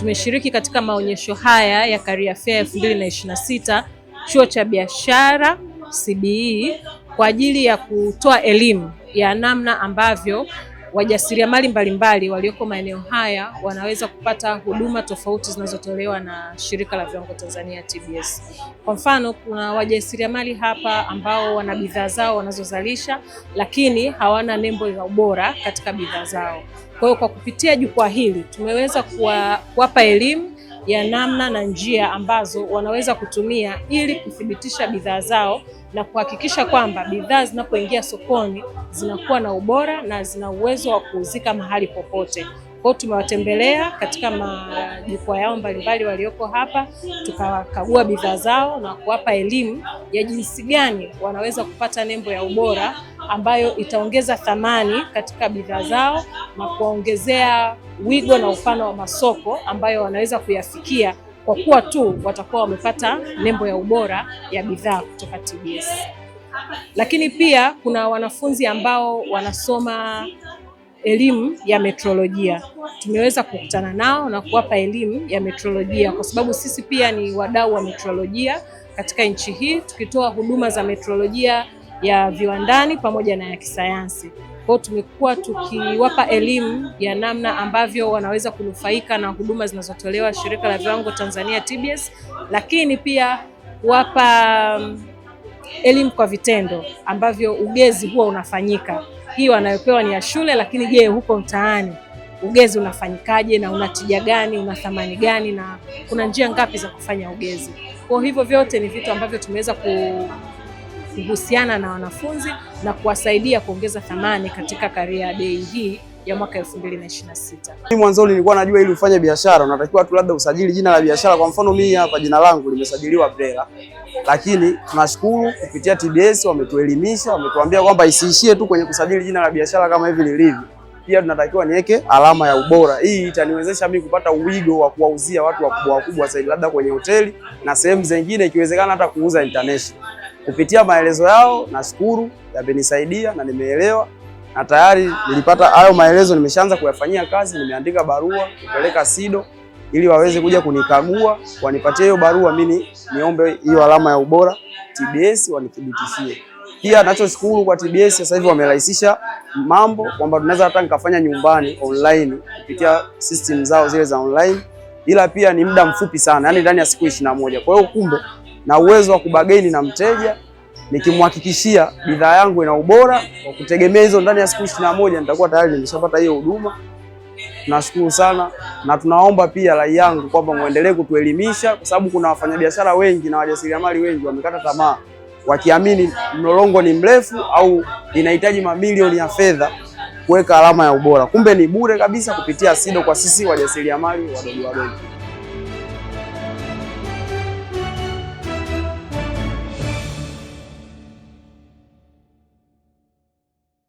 tumeshiriki katika maonyesho haya ya Career Fair 2026 Chuo cha Biashara CBE kwa ajili ya kutoa elimu ya namna ambavyo wajasiriamali mbalimbali walioko maeneo haya wanaweza kupata huduma tofauti zinazotolewa na Shirika la Viwango Tanzania TBS. Kwa mfano, kuna wajasiriamali hapa ambao wana bidhaa zao wanazozalisha lakini hawana nembo ya ubora katika bidhaa zao. Kwa hiyo kwa kupitia jukwaa hili tumeweza kuwapa elimu ya namna na njia ambazo wanaweza kutumia ili kuthibitisha bidhaa zao na kuhakikisha kwamba bidhaa zinapoingia sokoni zinakuwa na ubora na zina uwezo wa kuuzika mahali popote. Kwa hiyo tumewatembelea katika majukwaa yao mbalimbali walioko hapa, tukawakagua bidhaa zao na kuwapa elimu ya jinsi gani wanaweza kupata nembo ya ubora ambayo itaongeza thamani katika bidhaa zao na kuwaongezea wigo na upana wa masoko ambayo wanaweza kuyafikia kwa kuwa tu watakuwa wamepata nembo ya ubora ya bidhaa kutoka TBS. Lakini pia kuna wanafunzi ambao wanasoma elimu ya metrolojia. Tumeweza kukutana nao na kuwapa elimu ya metrolojia kwa sababu sisi pia ni wadau wa metrolojia katika nchi hii, tukitoa huduma za metrolojia ya viwandani pamoja na ya kisayansi. Kwa hiyo tumekuwa tukiwapa elimu ya namna ambavyo wanaweza kunufaika na huduma zinazotolewa Shirika la Viwango Tanzania TBS, lakini pia kuwapa elimu kwa vitendo ambavyo ugezi huwa unafanyika. Hii wanayopewa ni ya shule, lakini je, huko mtaani ugezi unafanyikaje na una tija gani, una thamani gani na kuna njia ngapi za kufanya ugezi? Kwa hivyo vyote ni vitu ambavyo tumeweza kuhusiana na wanafunzi na kuwasaidia kuongeza thamani katika Career Day hii ya mwaka 2026. Mimi mwanzoni nilikuwa najua ili ufanye biashara unatakiwa tu labda usajili jina la biashara. Kwa mfano mimi hapa jina langu limesajiliwa BRELA, lakini tunashukuru kupitia TBS wametuelimisha, wametuambia kwamba isiishie tu kwenye kusajili jina la biashara kama hivi lilivyo. Pia tunatakiwa niweke alama ya ubora. Hii itaniwezesha mimi kupata uwigo wa kuwauzia watu wakubwa zaidi, labda kwenye hoteli na sehemu zingine, ikiwezekana hata kuuza international. Kupitia maelezo yao nashukuru, yamenisaidia na nimeelewa, na tayari nilipata hayo maelezo, nimeshaanza kuyafanyia kazi. Nimeandika barua kupeleka SIDO ili waweze kuja kunikagua, wanipatie hiyo barua, mimi niombe hiyo alama ya ubora TBS wanithibitishie. Pia nachoshukuru kwa TBS, sasa hivi wamerahisisha mambo kwamba tunaweza hata nikafanya nyumbani online kupitia system zao zile za online, ila pia ni muda mfupi sana, yani ndani ya siku 21. Kwa hiyo kumbe na uwezo wa kubageni na mteja, nikimhakikishia bidhaa yangu ina ubora wa kutegemea hizo, ndani ya siku 21 nitakuwa tayari nimeshapata hiyo huduma. Tunashukuru sana na tunaomba pia rai yangu kwamba muendelee kutuelimisha, kwa sababu kuna wafanyabiashara wengi na wajasiriamali wengi wamekata tamaa wakiamini mlolongo ni mrefu au inahitaji mamilioni ya fedha kuweka alama ya ubora. Kumbe ni bure kabisa kupitia SIDO kwa sisi wajasiriamali wadogo wadogo.